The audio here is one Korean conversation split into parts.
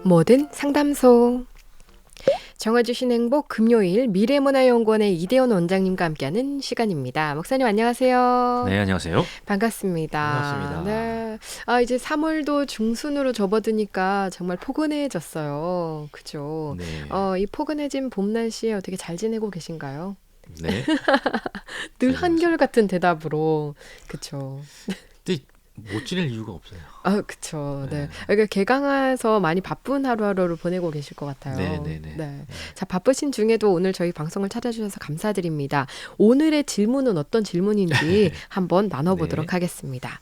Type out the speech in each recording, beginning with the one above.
뭐든 상담소. 정해주신 행복 금요일 미래문화연구원의 이대원 원장님과 함께하는 시간입니다. 목사님 안녕하세요. 네, 안녕하세요. 반갑습니다. 반갑습니다. 네. 이제 3월도 중순으로 접어드니까 정말 포근해졌어요. 그죠? 네, 이 포근해진 봄 날씨에 어떻게 잘 지내고 계신가요? 네, 늘 잘 지냈습니다. 한결같은 대답으로. 그쵸. 근데 못 지낼 이유가 없어요. 그쵸. 네. 네, 그러니까 개강해서 많이 바쁜 하루하루를 보내고 계실 것 네, 같아요. 네, 네. 네. 자, 바쁘신 중에도 오늘 저희 방송을 찾아주셔서 감사드립니다. 오늘의 질문은 어떤 질문인지 한번 나눠보도록 네, 하겠습니다.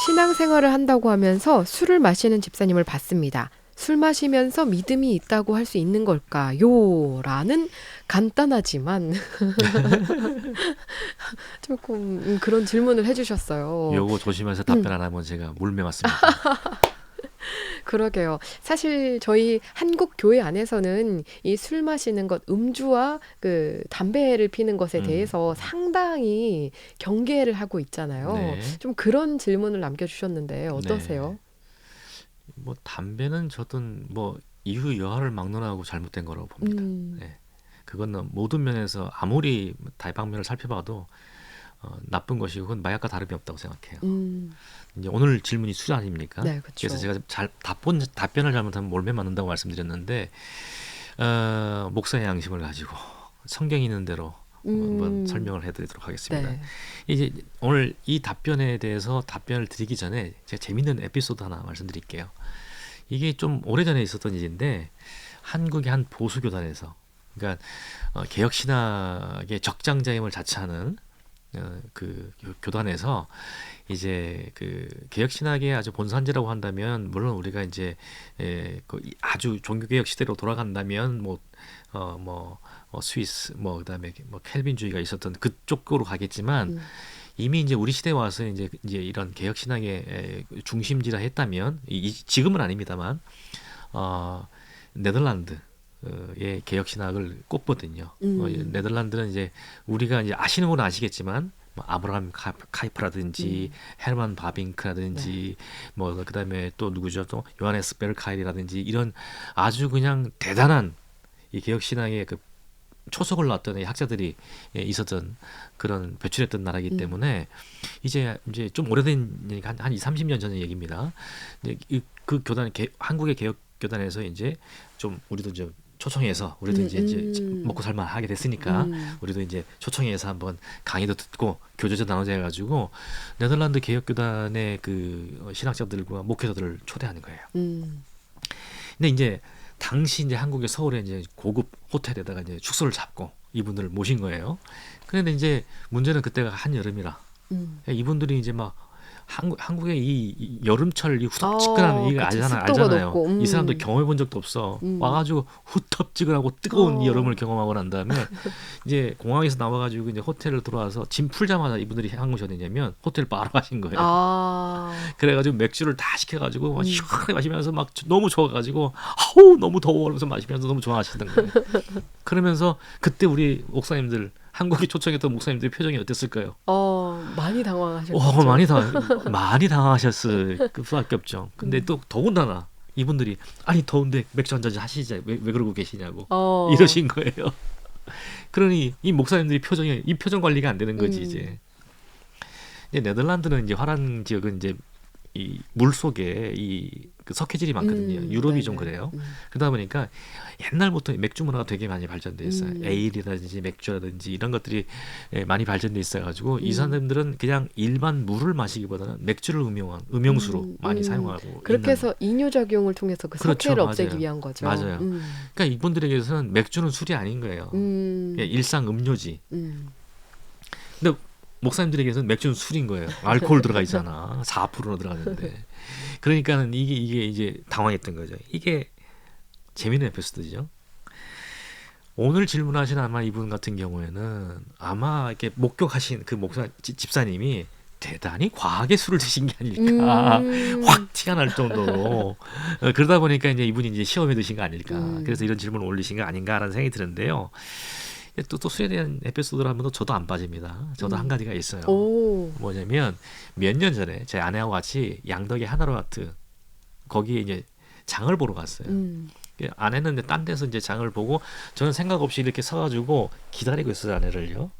신앙생활을 한다고 하면서 술을 마시는 집사님을 봤습니다. 술 마시면서 믿음이 있다고 할 수 있는 걸까요? 라는 간단하지만 조금 그런 질문을 해주셨어요. 요거 조심해서 답변 안 하면 제가 물매 맞습니다. 그러게요. 사실 저희 한국 교회 안에서는 이 술 마시는 것, 음주와 그 담배를 피는 것에 음, 대해서 상당히 경계를 하고 있잖아요. 네, 좀 그런 질문을 남겨주셨는데 어떠세요? 네. 뭐 담배는 저든 뭐 이후 여하를 막론하고 잘못된 거라고 봅니다. 음, 네, 그거는 모든 면에서 아무리 다방면을 살펴봐도 나쁜 것이고 그건 마약과 다름이 없다고 생각해요. 음, 이제 오늘 질문이 술 아닙니까? 네, 그래서 그렇죠. 제가 잘 답변을 잘못하면 몰매 맞는다고 말씀드렸는데 목사의 양심을 가지고 성경이 있는 대로 한번 음, 설명을 해드리도록 하겠습니다. 네, 이제 오늘 이 답변에 대해서 답변을 드리기 전에 제가 재밌는 에피소드 하나 말씀드릴게요. 이게 좀 오래전에 있었던 일인데 한국의 한 보수교단에서 그러니까 개혁신학의 적장자임을 자처하는 그 교단에서 이제 그 개혁신학의 아주 본산지라고 한다면 물론 우리가 이제 그 아주 종교개혁 시대로 돌아간다면 스위스 그다음에 뭐 켈빈주의가 있었던 그쪽으로 가겠지만 음, 이미 이제 우리 시대에 와서 이제 이런 개혁신학의 중심지라 했다면 지금은 아닙니다만 어, 네덜란드의 개혁신학을 꼽거든요. 음, 네덜란드는 이제 우리가 이제 아시는 건 아시겠지만 뭐 아브라함 카이프라든지 음, 헤르만 네, 바빙크라든지 뭐 그다음에 또 누구죠? 또 요하네스 베르카일이라든지 이런 아주 그냥 대단한 이 개혁신학의 그 초석을 놨던 이 학자들이 있었던 그런 배출했던 나라이기 음, 때문에 이제 좀 오래된 얘기가 한 2, 30년 전의 얘기입니다. 이제 그 교단 한국의 개혁 교단에서 이제 좀 우리도 이제 초청해서 우리도 이제 먹고 살만 하게 됐으니까 음, 우리도 이제 초청해서 한번 강의도 듣고 교제도 나누자 해가지고 네덜란드 개혁 교단의 그 신학자들과 목회자들을 초대하는 거예요. 음, 근데 이제 당시 이제 한국의 서울에 이제 고급 호텔에다가 이제 숙소를 잡고 이분들을 모신 거예요. 그런데 이제 문제는 그때가 한여름이라 음. 이분들이 이제 막 한국의 이 여름철 이 후덥지근한 이거 그치. 습도가 알잖아요. 높고, 이 사람들 경험해 본 적도 없어. 음, 와가지고 후덥지근하고 뜨거운 이 어, 여름을 경험하고 난 다음에 이제 공항에서 나와가지고 이제 호텔을 들어와서 짐 풀자마자 이분들이 한 것이 어디냐면 호텔 바로 가신 거예요. 아, 그래가지고 맥주를 다 시켜가지고 막 음, 시원하게 마시면서 막 너무 좋아가지고 아우 너무 더워 그러면서 마시면서 너무 좋아하시던 거예요. 그러면서 그때 우리 목사님들 한국에 초청했던 목사님들 표정이 어땠을까요? 많이 당황하셨겠죠. 많이 당하셨을 수밖에 없죠. 근데 음, 또 더군다나 이분들이 아니 더운데 맥주 한 잔 하시자 왜 그러고 계시냐고 어, 이러신 거예요. 그러니 이 목사님들이 이 표정 관리가 안 되는 거지 음, 이제 네덜란드는 이제 화란 지역은 이제 이 물 속에 그 석회질이 많거든요. 유럽이 좀 네네, 그래요. 그러다 보니까 옛날부터 맥주 문화가 되게 많이 발전돼 있어요. 음, 에일이라든지 맥주라든지 이런 것들이 많이 발전돼 있어가지고 이 음, 사람들은 그냥 일반 물을 마시기보다는 맥주를 음용수로 많이 사용하고 그렇게 있는. 해서 이뇨작용을 통해서 그 그렇죠, 석회를 없애기 맞아요, 위한 거죠. 맞아요. 그러니까 이분들에게서는 맥주는 술이 아닌 거예요. 그냥 음, 일상 음료지. 음, 근데 목사님들에게서는 맥주는 술인 거예요. 알코올 들어가 있잖아. 4%나 들어가는데. 그러니까는 이게 이제 당황했던 거죠. 이게 재미있는 에피소드죠. 오늘 질문하신 아마 이분 같은 경우에는 아마 이렇게 목격하신 그 집사님이 대단히 과하게 술을 드신 게 아닐까 음, 확 티가 날 정도로 그러다 보니까 이제 이분이 이제 시험에 드신 거 아닐까 그래서 음, 이런 질문을 올리신 거 아닌가라는 생각이 드는데요. 또 술에 대한 에피소드를 하면 저도 안 빠집니다. 저도 한 가지가 있어요. 오, 뭐냐면 몇 년 전에 제 아내하고 같이 양덕의 하나로마트 거기에 이제 장을 보러 갔어요. 아내는 이제 딴 데서 이제 장을 보고 저는 생각 없이 이렇게 서가지고 기다리고 있어요, 아내를요.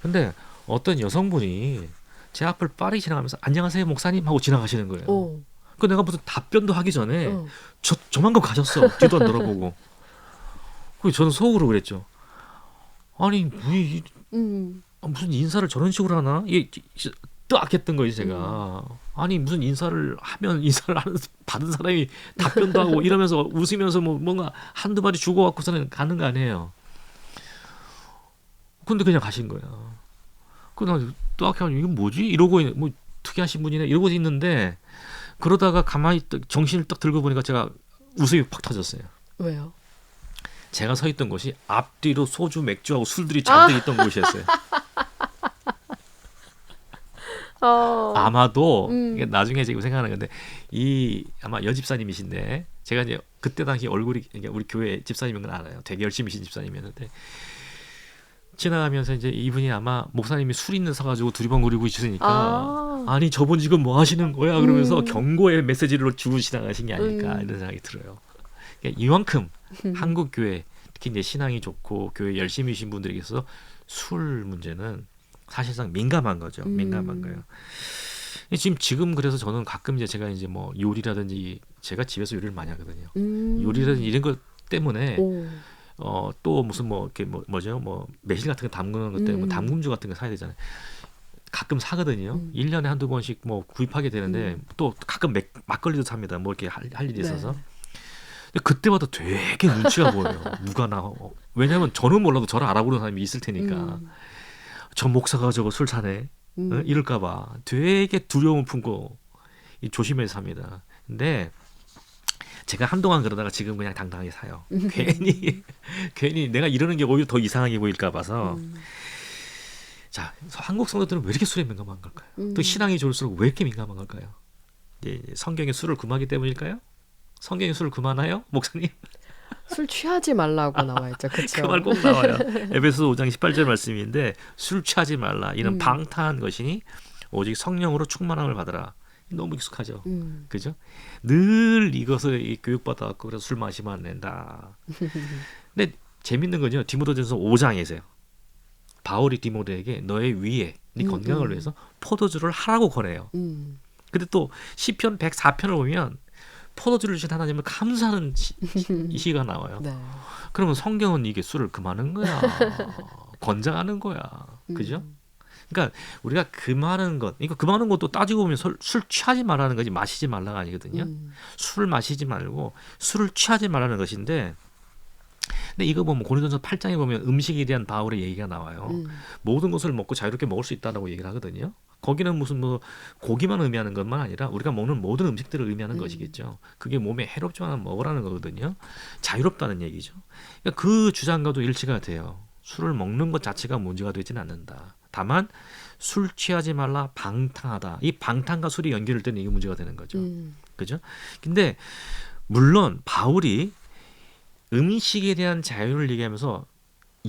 근데 어떤 여성분이 제 앞을 빠르게 지나가면서 안녕하세요 목사님 하고 지나가시는 거예요. 오. 그 내가 무슨 답변도 하기 전에 어. 저만큼 가셨어. 뒤도 안 돌아보고. 그 저는 속으로 그랬죠. 아니 무슨 인사를 저런 식으로 하나? 뜨악했던 거지 제가. 아니 무슨 인사를 하면 받은 사람이 답변도 하고 이러면서 웃으면서 뭐 뭔가 한두 마디 주고 갖고서는 가는 거 아니에요. 근데 그냥 가신 거야. 그나 뜨악해 이건 뭐지? 이러고 뭐 특이하신 분이네 이러고 있는데 그러다가 가만히 정신을 딱 들고 보니까 제가 웃음이 팍 터졌어요. 왜요? 제가 서 있던 곳이 앞뒤로 소주 맥주하고 술들이 잔뜩 있던 곳이었어요. 아마도 이게 나중에 지금 생각하는 건데 이 아마 여집사님이신데 제가 이제 그때 당시 얼굴이 우리 교회 집사님인 건 알아요. 되게 열심히신 집사님이었는데 지나가면서 이제 이분이 아마 목사님이 술 있는 서가지고 두리번거리고 있으니까 아니 저분 지금 뭐 하시는 거야 그러면서 경고의 메시지를 주고 지나가신 게 아닐까 이런 생각이 들어요. 그러니까 이만큼 한국 교회 특히 이제 신앙이 좋고 교회 열심히신 분들에게서 술 문제는 사실상 민감한 거죠. 민감한 거예요. 지금 그래서 저는 가끔 이제 제가 이제 뭐 요리라든지 제가 집에서 요리를 많이 하거든요. 요리라든지 이런 것 때문에 또 무슨 뭐 이렇게 뭐죠? 뭐 매실 같은 거 담그는 것 때문에 뭐 담금주 같은 거 사야 되잖아요. 가끔 사거든요. 1년에 한두 번씩 뭐 구입하게 되는데 또 가끔 막걸리도 삽니다. 뭐 이렇게 할 일이 있어서. 근데 그때마다 되게 눈치가 보여요. 누가 나 왜냐하면 저는 몰라도 저를 알아보는 사람이 있을 테니까. 저 목사가 저거 술 사네. 이럴까봐 되게 두려움을 품고 조심해서 삽니다. 근데 제가 한동안 그러다가 지금 그냥 당당하게 사요. 괜히 내가 이러는 게 오히려 더 이상하게 보일까 봐서. 자, 한국 성도들은 왜 이렇게 술에 민감한 걸까요? 또 신앙이 좋을수록 왜 이렇게 민감한 걸까요? 성경에 술을 금하기 때문일까요? 성경에 술을 금하나요? 목사님? 술 취하지 말라고 나와 있죠. 그렇죠? 그 말 꼭 나와요. 에베소 5장 18절 말씀인데 술 취하지 말라. 이는 방탕한 것이니 오직 성령으로 충만함을 받으라. 너무 익숙하죠. 그죠? 늘 이것을 교육받아갖고 그래서 술 마시면 안 된다. 근데 재밌는 건요. 디모데전서 5장에서요. 바울이 디모데에게 너의 위에 네 건강을 위해서 포도주를 하라고 권해요. 근데 또 시편 104편을 보면 포도주를 주신 하나님을 감사하는 시가 나와요. 네. 그러면 성경은 이게 술을 금하는 거야. 권장하는 거야. 그죠? 그러니까 우리가 금하는 것, 이거 금하는 것도 따지고 보면 술 취하지 말라는 거지 마시지 말라가 아니거든요. 술 마시지 말고 술을 취하지 말라는 것인데 근데 이거 보면 고린도전서 8장에 보면 음식에 대한 바울의 얘기가 나와요. 모든 것을 먹고 자유롭게 먹을 수 있다고 얘기를 하거든요. 거기는 무슨 뭐 고기만 의미하는 것만 아니라 우리가 먹는 모든 음식들을 의미하는 것이겠죠. 그게 몸에 해롭지만 먹으라는 거거든요. 자유롭다는 얘기죠. 그러니까 그 주장과도 일치가 돼요. 술을 먹는 것 자체가 문제가 되지는 않는다. 다만 술 취하지 말라 방탕하다. 이 방탕과 술이 연결될 때는 이게 문제가 되는 거죠. 그죠? 근데 물론 바울이 음식에 대한 자유를 얘기하면서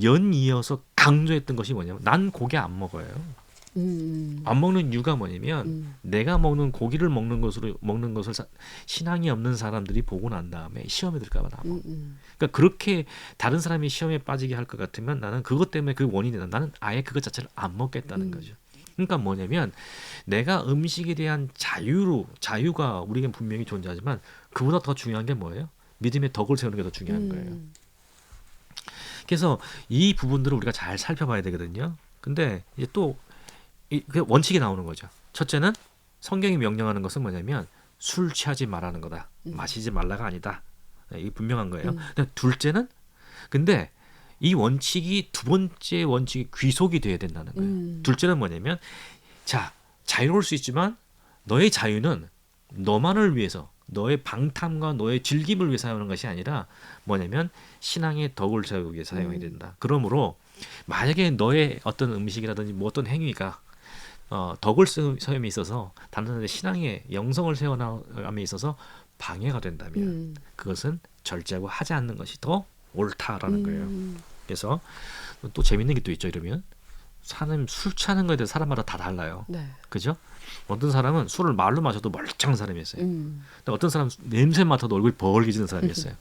연이어서 강조했던 것이 뭐냐면 난 고기 안 먹어요. 안 먹는 이유가 뭐냐면 내가 먹는 고기를 먹는 것을 신앙이 없는 사람들이 보고 난 다음에 시험에 들까봐 나 먹어. 그러니까 그렇게 다른 사람이 시험에 빠지게 할 것 같으면 나는 그것 때문에 그 원인이다. 나는 아예 그것 자체를 안 먹겠다는 거죠. 그러니까 뭐냐면 내가 음식에 대한 자유가 우리에겐 분명히 존재하지만 그보다 더 중요한 게 뭐예요? 믿음의 덕을 세우는 게 더 중요한 거예요. 그래서 이 부분들을 우리가 잘 살펴봐야 되거든요. 근데 이제 또 그 원칙이 나오는 거죠. 첫째는 성경이 명령하는 것은 뭐냐면 술 취하지 말라는 거다. 마시지 말라가 아니다. 이게 분명한 거예요. 근데 둘째는 근데 이 원칙이 두 번째 원칙이 귀속이 돼야 된다는 거예요. 둘째는 뭐냐면 자 자유로울 수 있지만 너의 자유는 너만을 위해서 너의 방탐과 너의 즐김을 위해 사용하는 것이 아니라 뭐냐면 신앙의 덕을 세우기 위해 사용해야 된다. 그러므로 만약에 너의 어떤 음식이라든지 뭐 어떤 행위가 덕을 세움에 있어서 단순히 신앙의 영성을 세워나감에 있어서 방해가 된다면 그것은 절제하고 하지 않는 것이 더 옳다라는 거예요. 그래서 또 재밌는 게 또 있죠. 이러면 사람 술 취하는 거에 대해서 사람마다 다 달라요. 네. 그죠? 어떤 사람은 술을 말로 마셔도 멀쩡한 사람이 있어요. 음. 근데 어떤 사람은 냄새 맡아도 얼굴이 벌개지는 사람이 있어요.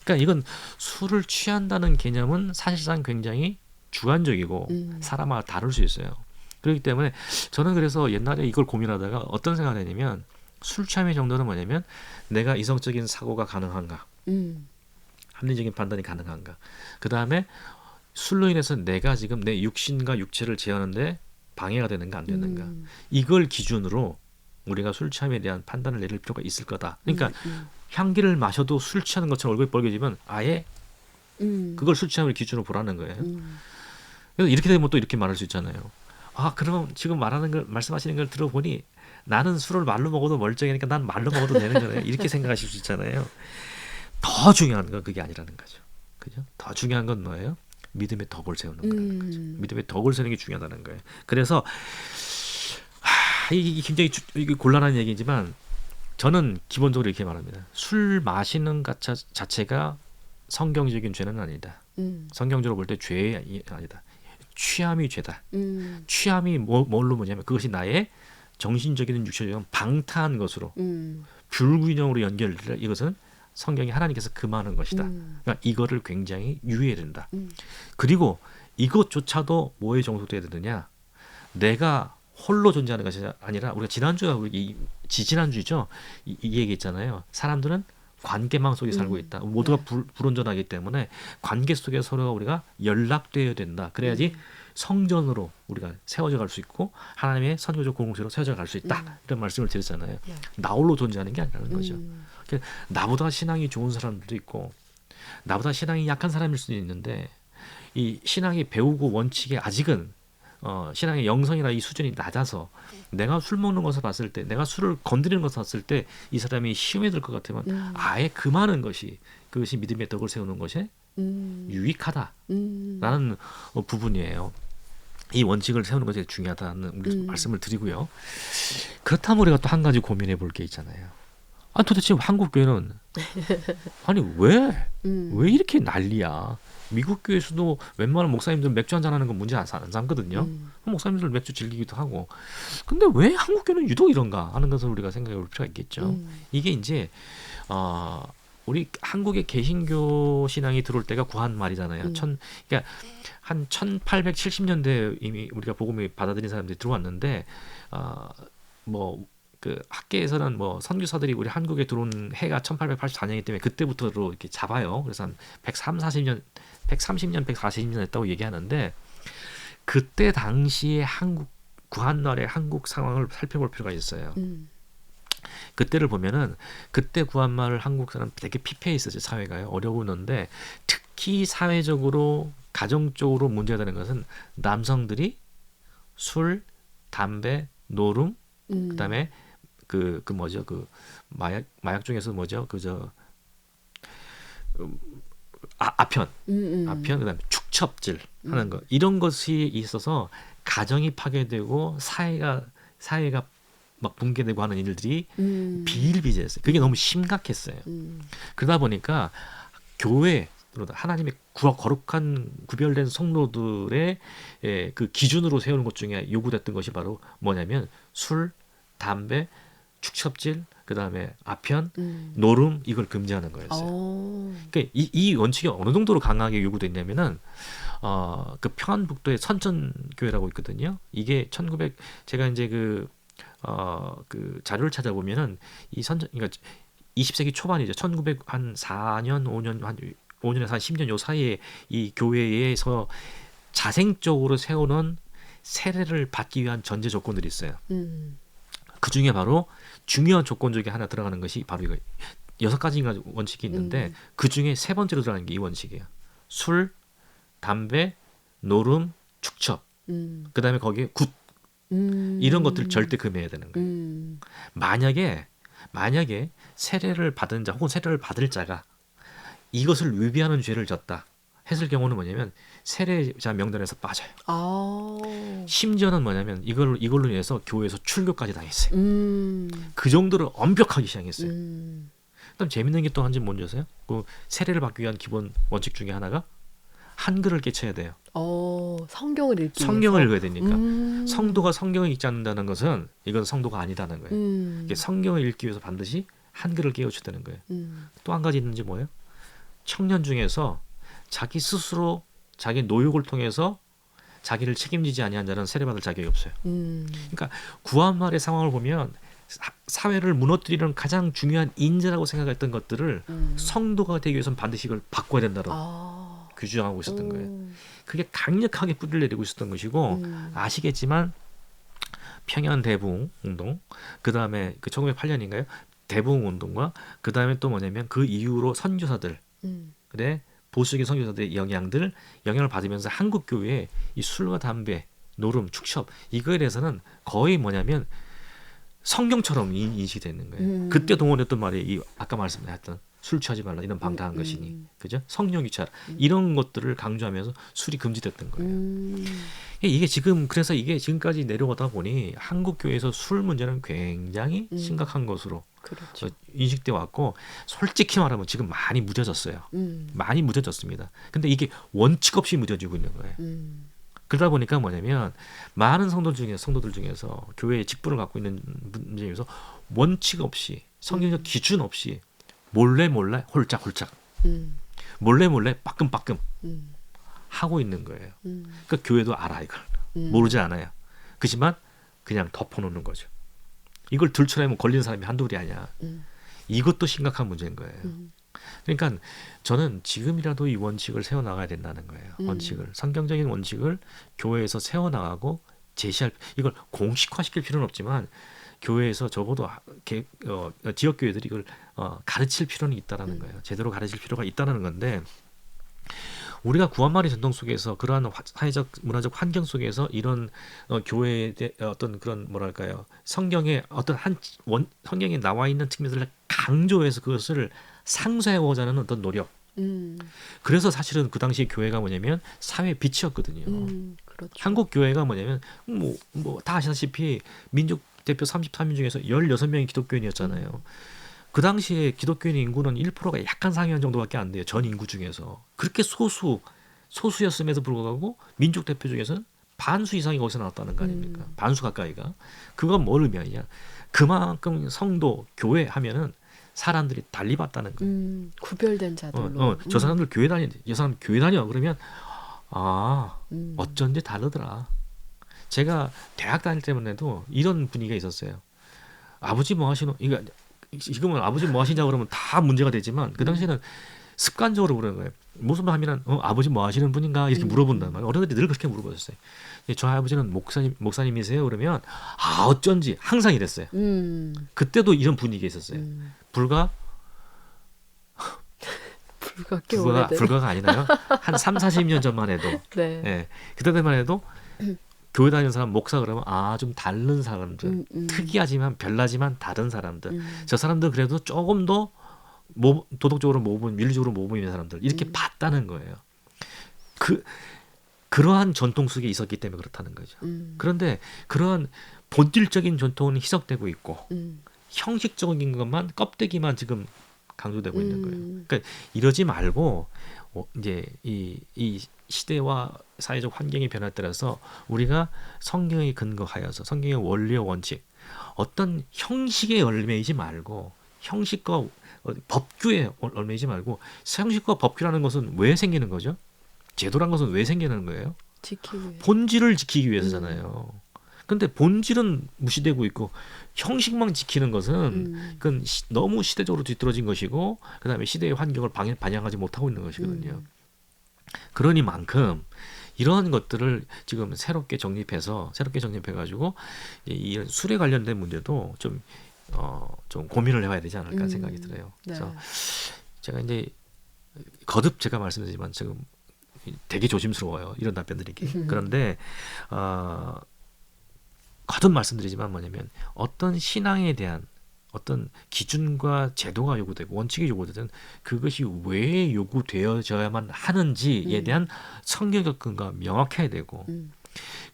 그러니까 이건 술을 취한다는 개념은 사실상 굉장히 주관적이고 사람마다 다를 수 있어요. 그렇기 때문에 저는 그래서 옛날에 이걸 고민하다가 어떤 생각을 했냐면 술 취함의 정도는 뭐냐면 내가 이성적인 사고가 가능한가, 합리적인 판단이 가능한가. 그 다음에 술로 인해서 내가 지금 내 육신과 육체를 제어하는데 방해가 되는가 안 되는가. 이걸 기준으로 우리가 술 취함에 대한 판단을 내릴 필요가 있을 거다. 그러니까 향기를 마셔도 술 취하는 것처럼 얼굴이 빨개지면 아예 그걸 술 취함을 기준으로 보라는 거예요. 그래서 이렇게 되면 또 이렇게 말할 수 있잖아요. 아, 그럼 지금 말씀하시는 걸 들어보니 나는 술을 말로 먹어도 멀쩡하니까 난 말로 먹어도 되는 거네요. 이렇게 생각하실 수 있잖아요. 더 중요한 건 그게 아니라는 거죠. 그죠? 더 중요한 건 뭐예요? 믿음의 덕을 세우는 거라는 거죠. 믿음의 덕을 세우는 게 중요하다는 거예요. 그래서 이게 굉장히 이게 곤란한 얘기지만 저는 기본적으로 이렇게 말합니다. 술 마시는 것 자체가 성경적인 죄는 아니다. 성경적으로 볼 때 죄이 아니다. 취함이 죄다. 취함이 뭘로 뭐냐면 그것이 나의 정신적인 육체적인 방탕한 것으로 불균형으로 연결되라. 이것은 성경이 하나님께서 금하는 것이다. 그러니까 이거를 굉장히 유의해야 된다. 그리고 이것조차도 뭐에 종속돼야 되느냐? 내가 홀로 존재하는 것이 아니라 우리가 지난주죠. 이 얘기했잖아요. 사람들은 관계망 속에 살고 있다. 모두가 불온전하기 때문에 관계 속에 서로 우리가 연락되어야 된다. 그래야지 성전으로 우리가 세워져 갈 수 있고 하나님의 선교적 공동체로 세워져 갈 수 있다. 이런 말씀을 드렸잖아요. 나 홀로 존재하는 게 아니라는 거죠. 나보다 신앙이 좋은 사람들도 있고 나보다 신앙이 약한 사람일 수도 있는데 이 신앙이 배우고 원칙에 아직은 신앙의 영성이나 이 수준이 낮아서 내가 술 먹는 것을 봤을 때 내가 술을 건드리는 것을 봤을 때 이 사람이 시험에 들 것 같으면 아예 금하는 것이 그것이 믿음의 덕을 세우는 것에 유익하다라는 부분이에요. 이 원칙을 세우는 것이 중요하다는 말씀을 드리고요. 그렇다면 우리가 또 한 가지 고민해 볼 게 있잖아요. 아, 도대체 한국 교회는 아니 왜 이렇게 난리야? 미국 교회에서도 웬만한 목사님들 맥주 한잔 하는 건 문제 안 삼거든요. 목사님들 맥주 즐기기도 하고. 근데 왜 한국 교회는 유독 이런가 하는 것을 우리가 생각해 볼 필요가 있겠죠. 이게 이제 우리 한국의 개신교 신앙이 들어올 때가 구한 말이잖아요. 그러니까 한 1870년대 이미 우리가 복음을 받아들인 사람들이 들어왔는데 그 학계에서는 뭐 선교사들이 우리 한국에 들어온 해가 1884년이기 때문에 그때부터로 이렇게 잡아요. 그래서 한 130년, 140년 했다고 얘기하는데 그때 당시에 구한날의 한국 상황을 살펴볼 필요가 있어요. 그때를 보면은 그때 구한말 한국 사람 되게 피폐해 있었죠. 사회가요. 어려웠는데 특히 사회적으로 가정적으로 문제가 되는 것은 남성들이 술, 담배, 노름, 그다음에 그 뭐죠? 그 마약 중에서 뭐죠? 아편, 그다음에 축첩질 하는 거 이런 것이 있어서 가정이 파괴되고 사회가 막 붕괴되고 하는 일들이 비일비재했어요. 그게 너무 심각했어요. 그러다 보니까 교회 하나님의 거룩한 구별된 성도들의 그 기준으로 세우는 것 중에 요구됐던 것이 바로 뭐냐면 술, 담배, 축첩질, 그 다음에 아편, 노름 이걸 금지하는 거였어요. 그러니까 이 원칙이 어느 정도로 강하게 요구됐냐면은 그 평안북도의 선천교회라고 있거든요. 이게 제가 이제 그 자료를 찾아보면은 그러니까 20세기 초반이죠. 1904년, 5년에서 한 10년 요 사이에 이 교회에서 자생적으로 세우는 세례를 받기 위한 전제 조건들이 있어요. 그 중에 바로 중요한 조건 중에 하나 들어가는 것이 바로 이거 6가지인가 원칙이 있는데 그 중에 3번째로 들어가는 게 이 원칙이에요. 술, 담배, 노름, 축첩. 그 다음에 거기에 굿. 이런 것들 절대 금해야 되는 거예요. 만약에 세례를 받은 자 혹은 세례를 받을 자가 이것을 위배하는 죄를 졌다 했을 경우는 뭐냐면 세례자 명단에서 빠져요. 심지어는 뭐냐면 이걸로 인해서 교회에서 출교까지 당했어요. 그 정도로 엄격하게 시행했어요. 그다음 재밌는 게 또 한지 뭔지 아세요? 그 세례를 받기 위한 기본 원칙 중에 하나가 한글을 깨쳐야 돼요. 성경을 읽기 성경을 위해서. 읽어야 되니까. 음. 성도가 성경을 읽지 않는다는 것은 이건 성도가 아니다는 거예요. 이게 성경을 읽기 위해서 반드시 한글을 깨우쳐야 되는 거예요. 또 한 가지 있는지 뭐예요? 청년 중에서 자기 스스로 자기 노역을 통해서 자기를 책임지지 아니한 자는 세례받을 자격이 없어요. 그러니까 구한말의 상황을 보면 사회를 무너뜨리는 가장 중요한 인재라고 생각했던 것들을 성도가 되기 위해서는 반드시 이걸 바꿔야 된다고 규정하고 있었던 거예요. 그게 강력하게 뿌리를 내리고 있었던 것이고 아시겠지만 평양 대부흥 운동, 그 다음에 그 1908년인가요? 대부흥 운동과 그 다음에 또 뭐냐면 그 이후로 선교사들, 그래 보수적인 선교사들의 영향을 받으면서 한국 교회에 이 술과 담배, 노름, 축첩 이거에 대해서는 거의 뭐냐면 성경처럼 인식이 되는 거예요. 그때 동원했던 말이 이 아까 말씀드렸던 술 취하지 말라 이런 방탕한 것이니, 그죠? 성령 유찰 이런 것들을 강조하면서 술이 금지됐던 거예요. 이게 지금 그래서 이게 지금까지 내려오다 보니 한국 교회에서 술 문제는 굉장히 심각한 것으로 그렇죠. 인식돼 왔고 솔직히 말하면 지금 많이 무뎌졌어요. 많이 무뎌졌습니다. 근데 이게 원칙 없이 무뎌지고 있는 거예요. 그러다 보니까 뭐냐면 많은 성도들 중에서 교회의 직분을 갖고 있는 분들 중에서 원칙 없이 성경적 기준 없이 몰래 홀짝홀짝 몰래 빠끔빠끔 하고 있는 거예요. 그러니까 교회도 알아 이걸. 모르지 않아요. 그렇지만 그냥 덮어놓는 거죠. 이걸 들춰내면 걸리는 사람이 한둘이 아니야. 이것도 심각한 문제인 거예요. 그러니까 저는 지금이라도 이 원칙을 세워나가야 된다는 거예요. 성경적인 원칙을 교회에서 세워나가고 제시할, 이걸 공식화시킬 필요는 없지만 교회에서 적어도 지역교회들이 이걸 가르칠 필요는 있다라는 거예요. 제대로 가르칠 필요가 있다는 건데 우리가 구한말의 전통 속에서 그러한 사회적 문화적 환경 속에서 이런 교회의 어떤 그런 뭐랄까요 성경의 어떤 성경에 나와 있는 측면들을 강조해서 그것을 상쇄하고자 하는 어떤 노력. 그래서 사실은 그 당시 교회가 뭐냐면 사회 빛이었거든요. 그렇죠. 한국 교회가 뭐냐면 뭐 다 아시다시피 민족 대표 33인 중에서 16명이 기독교인이었잖아요. 그 당시에 기독교인 인구는 1%가 약간 상회한 정도밖에 안 돼요. 전 인구 중에서. 그렇게 소수였음에도 불구하고 민족 대표 중에서는 반수 이상이 거기서 나왔다는 거 아닙니까? 반수 가까이가. 그건 뭘 의미하냐? 그만큼 성도, 교회 하면은 사람들이 달리 봤다는 거예요. 구별된 자들로. 저 사람들 교회 이 사람 교회 다녀. 그러면 어쩐지 다르더라. 제가 대학 다닐 때만 해도 이런 분위기가 있었어요. 아버지 뭐 하시노? 지금은 아버지 뭐 하시냐고 그러면 다 문제가 되지만 그 당시에는 습관적으로 그러는 거예요. 무슨 말 하면 아버지 뭐 하시는 분인가 이렇게 물어본단 말이에요. 어른들이 늘 그렇게 물어보셨어요. 저 아버지는 목사님이세요? 그러면 어쩐지 항상 이랬어요. 그때도 이런 분위기가 있었어요. 불과 꽤 오래된. 불과가 아니나요? 한 3, 40년 전만 해도. 네. 예, 그때만 해도 교회 다니는 사람 목사 그러면 좀 다른 사람들, 특이하지만 별나지만 다른 사람들. 저 사람들 그래도 조금 더 도덕적으로 윤리적으로 모범 있는 사람들 이렇게 봤다는 거예요. 그러한 전통 속에 있었기 때문에 그렇다는 거죠. 그런데 그러한 본질적인 전통은 희석되고 있고 형식적인 것만 껍데기만 지금 강조되고 있는 거예요. 그러니까 이러지 말고 이제 이 시대와 사회적 환경의 변화에 따라서 우리가 성경에 근거하여서 성경의 원리와 원칙 어떤 형식에 얽매이지 말고 형식과 법규에 얽매이지 말고 형식과 법규라는 것은 왜 생기는 거죠? 제도란 것은 왜 생기는 거예요? 지키기 위해. 본질을 지키기 위해서잖아요. 근데 본질은 무시되고 있고 형식만 지키는 것은 그건 너무 시대적으로 뒤떨어진 것이고 그다음에 시대의 환경을 반영하지 못하고 있는 것이거든요. 그러니만큼 이러한 것들을 지금 새롭게 정립해가지고 이 술에 관련된 문제도 좀 고민을 해봐야 되지 않을까 생각이 들어요. 네. 그래서 제가 이제 거듭 제가 말씀드리지만 지금 되게 조심스러워요. 이런 답변드리기. 그런데 거듭 말씀드리지만 뭐냐면 어떤 신앙에 대한 어떤 기준과 제도가 요구되고 원칙이 요구되든 그것이 왜 요구되어져야만 하는지에 대한 성경적 근거가 명확해야 되고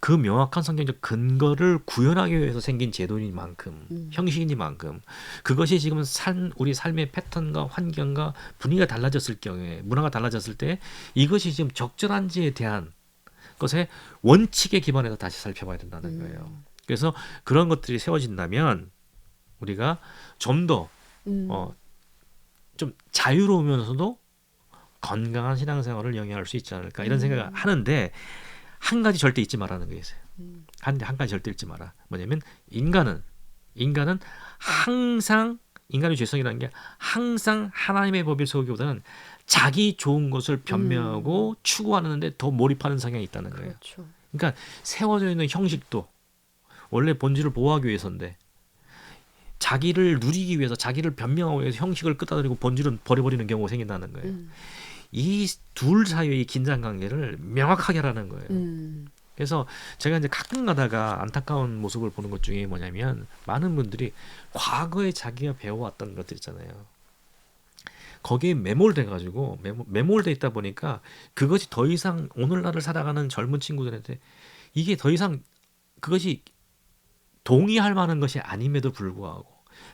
그 명확한 성경적 근거를 구현하기 위해서 생긴 제도인만큼 형식이니만큼 그것이 지금 우리 삶의 패턴과 환경과 분위기가 달라졌을 경우에 문화가 달라졌을 때 이것이 지금 적절한지에 대한 것의 원칙에 기반해서 다시 살펴봐야 된다는 거예요. 그래서 그런 것들이 세워진다면 우리가 좀 더 좀 자유로우면서도 건강한 신앙생활을 영위할 수 있지 않을까 이런 생각을 하는데 한 가지 절대 잊지 말라는 게 있어요. 한 가지 절대 잊지 마라. 뭐냐면 인간은 항상 인간의 죄성이라는 게 항상 하나님의 법에 속기보다는 자기 좋은 것을 변명하고 추구하는데 더 몰입하는 성향이 있다는 거예요. 그렇죠. 그러니까 세워져 있는 형식도 원래 본질을 보호하기 위해서인데 자기를 누리기 위해서 자기를 변명하기 위해서 형식을 끄다버리고 본질은 버려버리는 경우가 생긴다는 거예요. 이 둘 사이의 긴장 관계를 명확하게 하라는 거예요. 그래서 제가 이제 가끔 가다가 안타까운 모습을 보는 것 중에 뭐냐면 많은 분들이 과거에 자기가 배워왔던 것들 있잖아요. 거기에 매몰돼 가지고 매몰돼 있다 보니까 그것이 더 이상 오늘날을 살아가는 젊은 친구들한테 이게 더 이상 그것이 동의할 만한 것이 아님에도 불구하고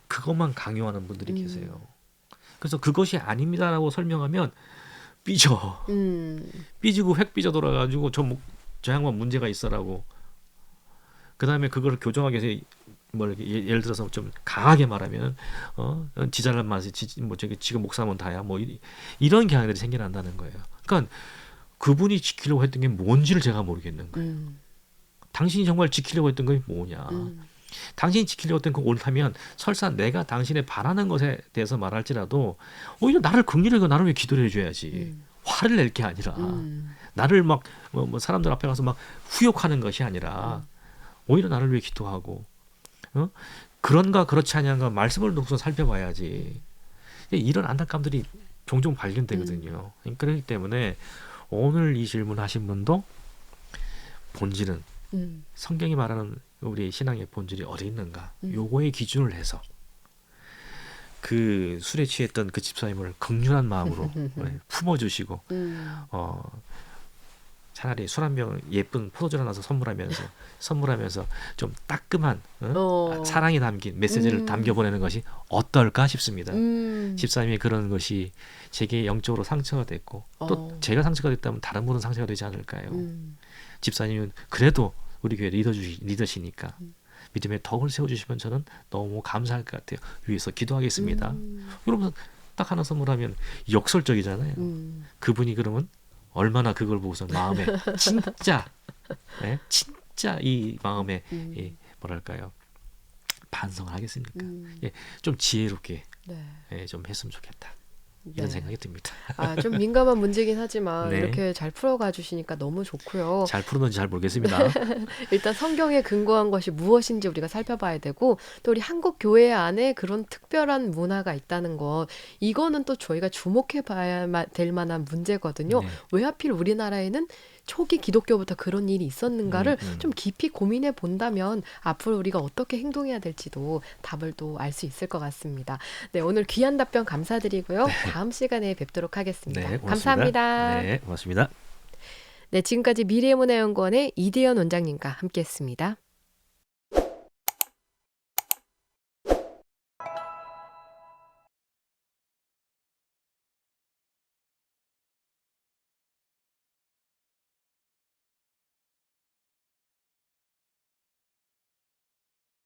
그것만 강요하는 분들이 계세요. 그래서 그것이 아닙니다라고 설명하면 삐져. 삐지고 획 삐져 돌아가지고 저 양반 문제가 있어라고. 그 다음에 그걸 교정하기 위해서 뭐 이렇게 예를 들어서 좀 강하게 말하면 지잘난 맛이 뭐 저기 지금 목사면 다야 뭐 이런 경향들이 생겨난다는 거예요. 그러니까 그분이 지키려고 했던 게 뭔지를 제가 모르겠는 거예요. 당신이 정말 지키려고 했던 게 뭐냐. 당신이 지키려고 했던 거 옳다면 설사 내가 당신의 바라는 것에 대해서 말할지라도 오히려 나를 긍휼하고 나를 위해 기도를 해줘야지. 화를 낼 게 아니라 나를 막 뭐 사람들 앞에 가서 막 후욕하는 것이 아니라 오히려 나를 위해 기도하고 그런가 그렇지 않냐가 말씀을 놓고서 살펴봐야지. 이런 안타까움들이 종종 발견되거든요. 그렇기 때문에 오늘 이 질문하신 분도 본질은 성경이 말하는 우리 신앙의 본질이 어디 있는가 요거에 기준을 해서 그 술에 취했던 그 집사님을 긍휼한 마음으로 품어주시고 차라리 술 한 병 예쁜 포도주 하나 서 선물하면서 좀 따끔한 사랑이 담긴 메시지를 담겨보내는 것이 어떨까 싶습니다. 집사님의 그런 것이 제게 영적으로 상처가 됐고 또 제가 상처가 됐다면 다른 분은 상처가 되지 않을까요? 집사님은 그래도 우리 교회 리더시니까 믿음의 덕을 세워주시면 저는 너무 감사할 것 같아요. 위해서 기도하겠습니다. 여러분 딱 하나 선물하면 역설적이잖아요. 그분이 그러면 얼마나 그걸 보고서 마음에 진짜 진짜 이 마음에 뭐랄까요 반성을 하겠습니까? 좀 지혜롭게 좀 했으면 좋겠다. 이런 생각이 듭니다. 좀 민감한 문제긴 하지만 네. 이렇게 잘 풀어가 주시니까 너무 좋고요. 잘 풀었는지 잘 모르겠습니다. 일단 성경에 근거한 것이 무엇인지 우리가 살펴봐야 되고 또 우리 한국 교회 안에 그런 특별한 문화가 있다는 것 이거는 또 저희가 주목해 봐야 될 만한 문제거든요. 네. 왜 하필 우리나라에는 초기 기독교부터 그런 일이 있었는가를 좀 깊이 고민해 본다면 앞으로 우리가 어떻게 행동해야 될지도 답을 또 알 수 있을 것 같습니다. 네, 오늘 귀한 답변 감사드리고요. 다음 시간에 뵙도록 하겠습니다. 네, 고맙습니다. 감사합니다. 네, 고맙습니다. 네, 지금까지 미래문화연구원의 이대현 원장님과 함께했습니다.